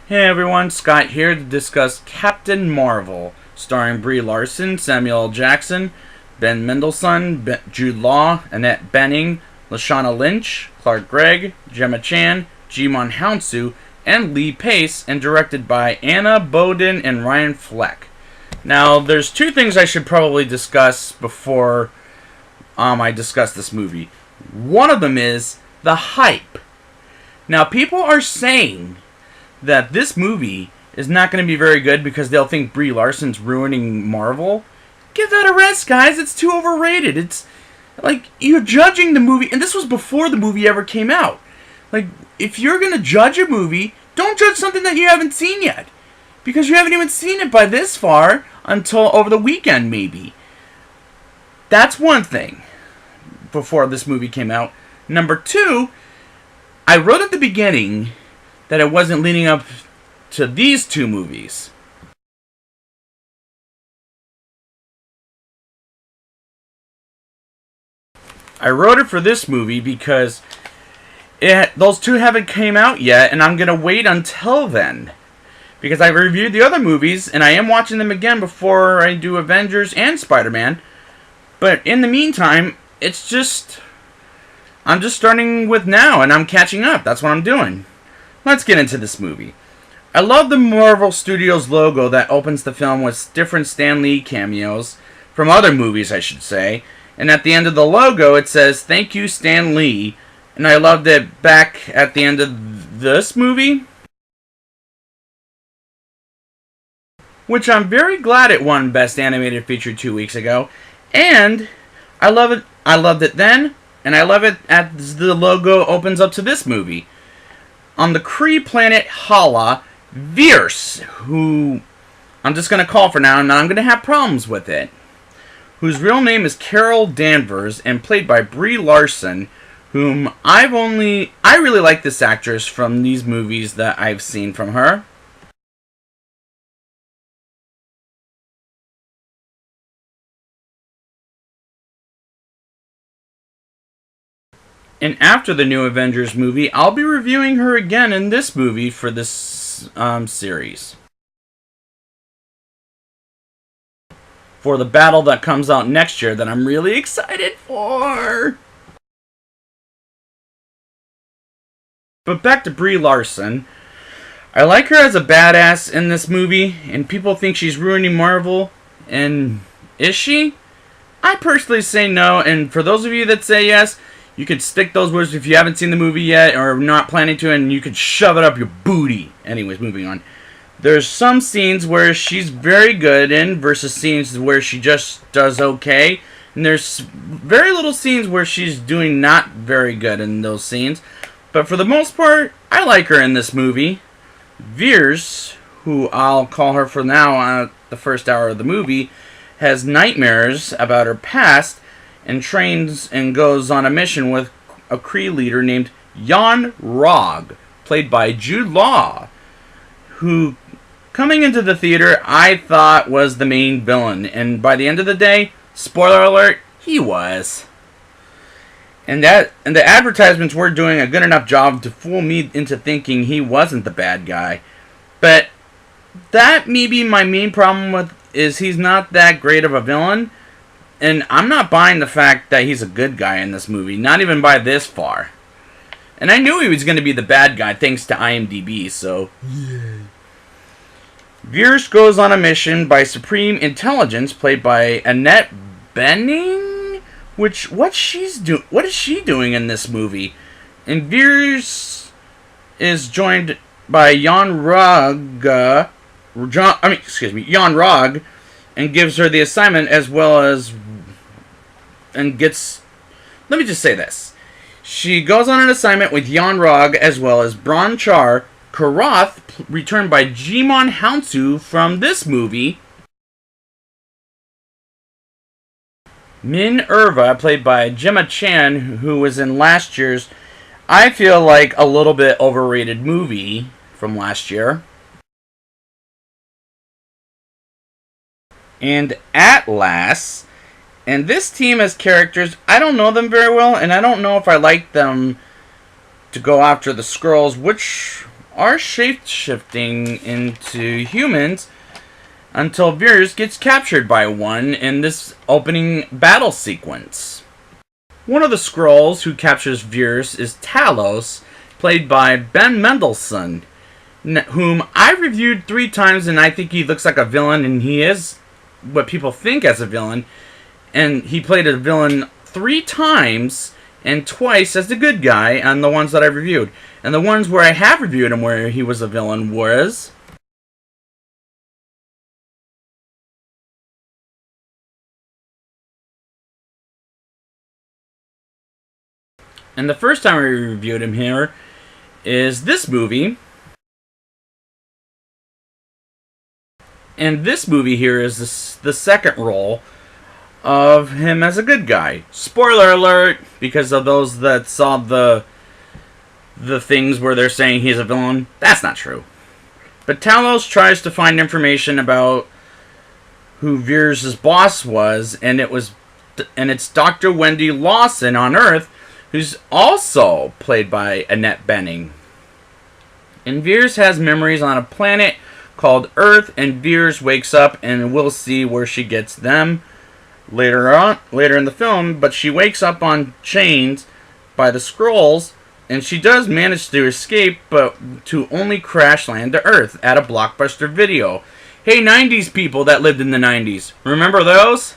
Hey everyone, Scott here to discuss Captain Marvel, starring Brie Larson, Samuel L. Jackson, Ben Mendelsohn, Jude Law, Annette Bening, Lashana Lynch, Clark Gregg, Gemma Chan, G.B.M.H, and Lee Pace, and directed by Anna Boden and Ryan Fleck. Now, there's two things I should probably discuss before I discuss this movie. One of them is the hype. Now, people are saying that this movie is not going to be very good because they'll think Brie Larson's ruining Marvel. Give that a rest, guys. It's too overrated. It's like you're judging the movie, and this was before the movie ever came out. Like, if you're going to judge a movie, don't judge something that you haven't seen yet, because you haven't even seen it by this far until over the weekend, maybe. That's one thing before this movie came out. Number two, I wrote at the beginning that it wasn't leading up to these two movies. I wrote it for this movie because those two haven't came out yet, and I'm going to wait until then. Because I've reviewed the other movies, and I am watching them again before I do Avengers and Spider-Man. But in the meantime, I'm just starting with now, and I'm catching up. That's what I'm doing. Let's get into this movie. I love the Marvel Studios logo that opens the film with different Stan Lee cameos, from other movies I should say, and at the end of the logo it says, "Thank you, Stan Lee," and I loved it back at the end of this movie, which I'm very glad it won Best Animated Feature 2 weeks ago, and I loved it then, and I love it as the logo opens up to this movie. On the Kree planet Hala, Verse, who I'm just going to call for now, and I'm going to have problems with it, whose real name is Carol Danvers, and played by Brie Larson, whom I really like this actress from these movies that I've seen from her. And after the new Avengers movie, I'll be reviewing her again in this movie for this series. For the battle that comes out next year that I'm really excited for. But back to Brie Larson. I like her as a badass in this movie, and people think she's ruining Marvel. And is she? I personally say no, and for those of you that say yes, you could stick those words if you haven't seen the movie yet or not planning to, and you could shove it up your booty. Anyways, moving on. There's some scenes where she's very good in versus scenes where she just does okay. And there's very little scenes where she's doing not very good in those scenes. But for the most part, I like her in this movie. Veers, who I'll call her for now the first hour of the movie, has nightmares about her past and trains and goes on a mission with a Kree leader named Yon-Rogg, played by Jude Law, who, coming into the theater, I thought was the main villain, and by the end of the day, spoiler alert, he was. And the advertisements were doing a good enough job to fool me into thinking he wasn't the bad guy. But that may be my main problem with is he's not that great of a villain. And I'm not buying the fact that he's a good guy in this movie, not even by this far. And I knew he was going to be the bad guy thanks to IMDb, so yay. Veers goes on a mission by Supreme Intelligence, played by Annette Bening, what is she doing in this movie? And Veers is joined by Yon-Rogg, and gives her the assignment as well as let me just say this. She goes on an assignment with Yon-Rogg as well as Bronchar Karath, returned by G.B.M.H from this movie. Minerva, played by Gemma Chan, who was in last year's, I feel like, a little bit overrated movie from last year. And Atlas. And this team as characters, I don't know them very well, and I don't know if I like them to go after the Skrulls, which are shape-shifting into humans until Veers gets captured by one in this opening battle sequence. One of the Skrulls who captures Veers is Talos, played by Ben Mendelsohn, whom I reviewed 3 times, and I think he looks like a villain, and he is what people think as a villain. And he played a villain 3 times, and twice as the good guy on the ones that I reviewed. And the ones where I have reviewed him where he was a villain was... And the first time I reviewed him here is this movie. And this movie here is the second role of him as a good guy. Spoiler alert, because of those that saw the things where they're saying he's a villain. That's not true. But Talos tries to find information about who Veers' boss was, and it's Dr. Wendy Lawson on Earth, who's also played by Annette Bening. And Veers has memories on a planet called Earth, and Veers wakes up, and we'll see where she gets them later in the film. But she wakes up on chains by the Skrulls, and she does manage to escape, but to only crash land to Earth at a Blockbuster Video. Hey, 90s people that lived in the 90s, remember those?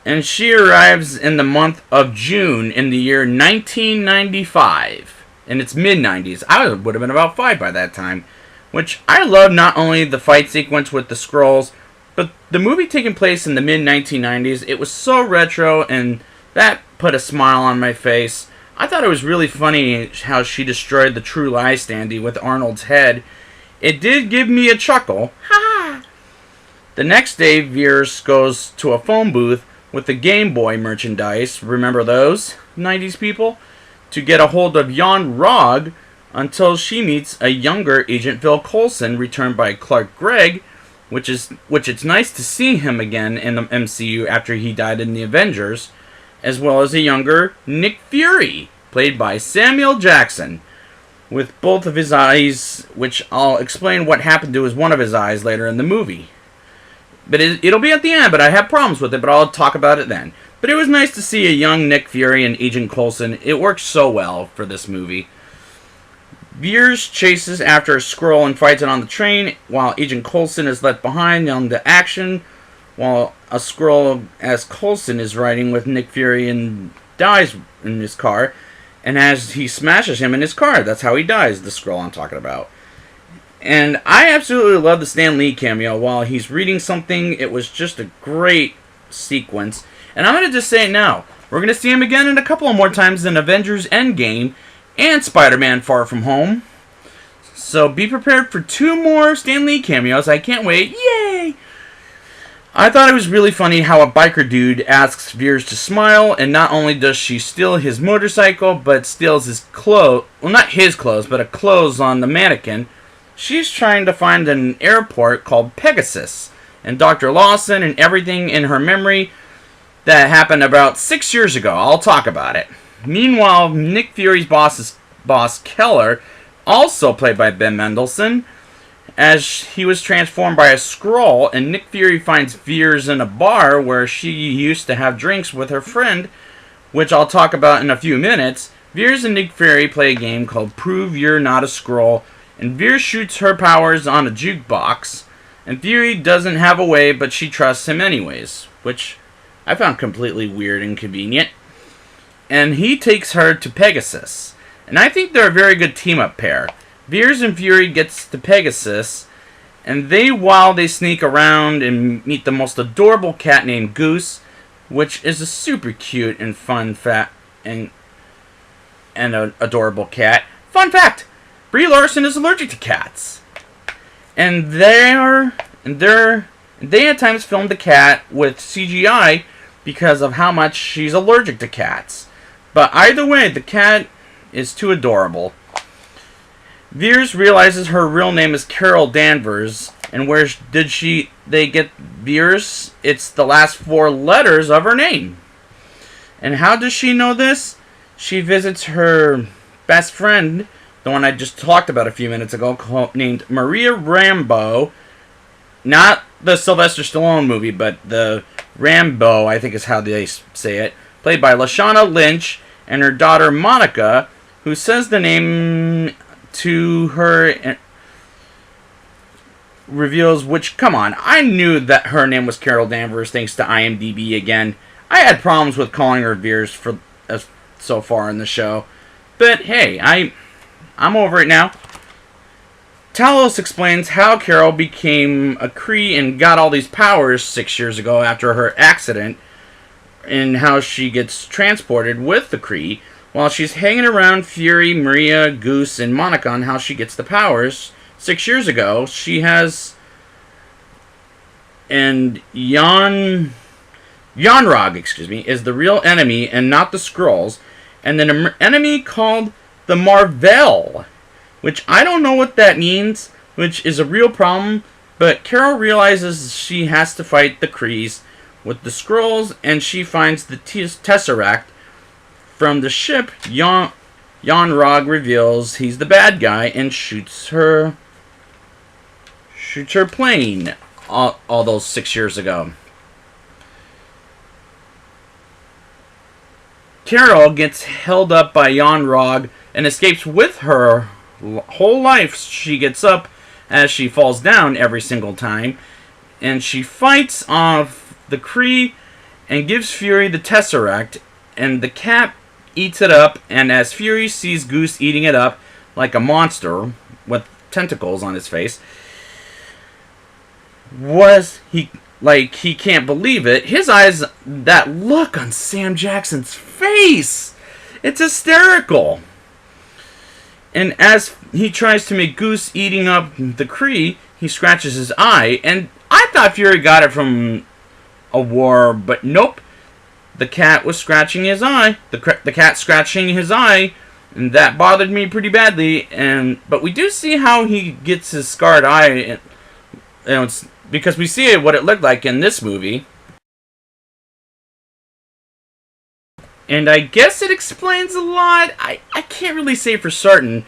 And she arrives in the month of June in the year 1995. And it's mid-90s. I would have been about 5 by that time. Which I love not only the fight sequence with the Skrulls, but the movie taking place in the mid-1990s. It was so retro, and that put a smile on my face. I thought it was really funny how she destroyed the True Lie standee with Arnold's head. It did give me a chuckle. Ha! The next day, Veers goes to a phone booth with the Game Boy merchandise, remember those, 90s people, to get a hold of Jan Rog until she meets a younger Agent Phil Coulson, returned by Clark Gregg, which it's nice to see him again in the MCU after he died in the Avengers, as well as a younger Nick Fury, played by Samuel Jackson, with both of his eyes, which I'll explain what happened to one of his eyes later in the movie. But it'll be at the end, but I have problems with it, but I'll talk about it then. But it was nice to see a young Nick Fury and Agent Coulson. It works so well for this movie. Veers chases after a Skrull and fights it on the train, while Agent Coulson is left behind on the action, while a Skrull as Coulson is riding with Nick Fury and dies in his car. And as he smashes him in his car, that's how he dies, the Skrull I'm talking about. And I absolutely love the Stan Lee cameo. While he's reading something, it was just a great sequence. And I'm going to just say it now. We're going to see him again in a couple of more times in Avengers Endgame and Spider-Man Far From Home. So be prepared for 2 more Stan Lee cameos. I can't wait. Yay! I thought it was really funny how a biker dude asks Veers to smile, and not only does she steal his motorcycle, but steals his clothes. Well, not his clothes, but a clothes on the mannequin. She's trying to find an airport called Pegasus, and Dr. Lawson and everything in her memory that happened about 6 years ago. I'll talk about it. Meanwhile, Nick Fury's boss Keller, also played by Ben Mendelsohn, as he was transformed by a Skrull, and Nick Fury finds Veers in a bar where she used to have drinks with her friend, which I'll talk about in a few minutes. Veers and Nick Fury play a game called Prove You're Not a Skrull, and Veers shoots her powers on a jukebox, and Fury doesn't have a way, but she trusts him anyways, which I found completely weird and convenient. And he takes her to Pegasus, and I think they're a very good team-up pair. Veers and Fury gets to Pegasus, and while they sneak around and meet the most adorable cat named Goose, which is a super cute and fun and an adorable cat. Fun fact! Brie Larson is allergic to cats. And they at times filmed the cat with CGI because of how much she's allergic to cats. But either way, the cat is too adorable. Veers realizes her real name is Carol Danvers, and where did they get Veers? It's the last 4 letters of her name. And how does she know this? She visits her best friend, the one I just talked about a few minutes ago, named Maria Rambeau. Not the Sylvester Stallone movie, but the Rambeau, I think is how they say it. Played by Lashana Lynch and her daughter Monica, who says the name to her and reveals which, come on, I knew that her name was Carol Danvers thanks to IMDb again. I had problems with calling her Veers for so far in the show. But hey, I'm over it now. Talos explains how Carol became a Kree and got all these powers 6 years ago after her accident, and how she gets transported with the Kree while she's hanging around Fury, Maria, Goose, and Monica on how she gets the powers. 6 years ago, she has... And Yonrog, is the real enemy and not the Skrulls. And then an enemy called the Marvel, which I don't know what that means, which is a real problem. But Carol realizes she has to fight the Krees with the Skrulls, and she finds the Tesseract from the ship. Yonrog reveals he's the bad guy and shoots her plane all those 6 years ago. Carol gets held up by Yonrog and escapes with her whole life. She gets up as she falls down every single time, and she fights off the Kree and gives Fury the Tesseract, and the cat eats it up, and as Fury sees Goose eating it up like a monster with tentacles on his face, he can't believe it. His eyes, that look on Sam Jackson's face, it's hysterical. And as he tries to make Goose eating up the Kree, he scratches his eye, and I thought Fury got it from a war, but nope. The cat was scratching his eye. The cat scratching his eye, and that bothered me pretty badly. But we do see how he gets his scarred eye, and it's because we see what it looked like in this movie. And I guess it explains a lot. I can't really say for certain.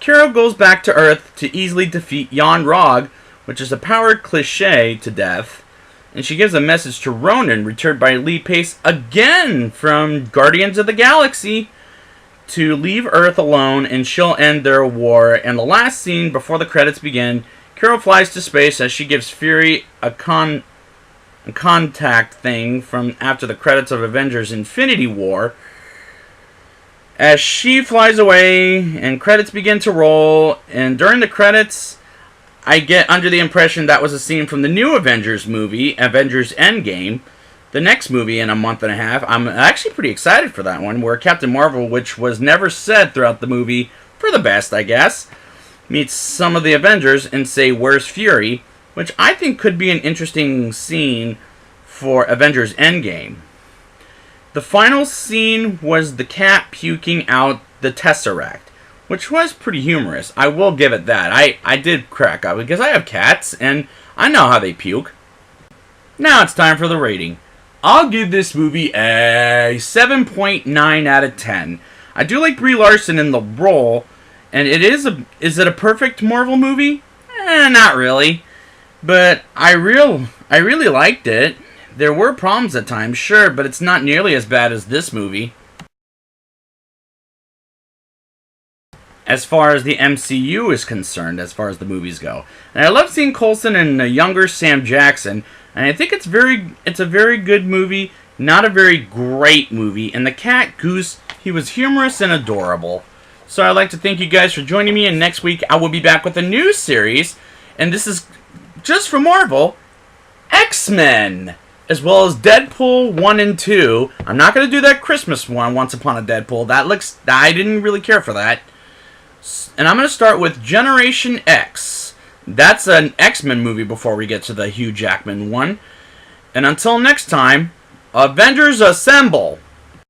Carol goes back to Earth to easily defeat Yonrog, which is a powered cliche to death. And she gives a message to Ronan, returned by Lee Pace again from Guardians of the Galaxy, to leave Earth alone and she'll end their war. And the last scene before the credits begin, Carol flies to space as she gives Fury a contact thing from after the credits of Avengers Infinity War. As she flies away and credits begin to roll, and during the credits, I get under the impression that was a scene from the new Avengers movie, Avengers Endgame, the next movie in a month and a half. I'm actually pretty excited for that one, where Captain Marvel, which was never said throughout the movie, for the best, I guess, meets some of the Avengers and say, "Where's Fury?" Which I think could be an interesting scene for Avengers Endgame. The final scene was the cat puking out the Tesseract, which was pretty humorous. I will give it that. I did crack up because I have cats and I know how they puke. Now it's time for the rating. I'll give this movie a 7.9 out of 10. I do like Brie Larson in the role, and is it a perfect Marvel movie? Not really. But I really liked it. There were problems at times, sure, but it's not nearly as bad as this movie. As far as the MCU is concerned, as far as the movies go. And I love seeing Coulson and a younger Sam Jackson, and I think it's a very good movie, not a very great movie. And the cat, Goose, he was humorous and adorable. So I'd like to thank you guys for joining me, and next week I will be back with a new series, and this is just for Marvel, X-Men, as well as Deadpool 1 and 2. I'm not going to do that Christmas one, Once Upon a Deadpool. I didn't really care for that. And I'm going to start with Generation X. That's an X-Men movie before we get to the Hugh Jackman one. And until next time, Avengers Assemble!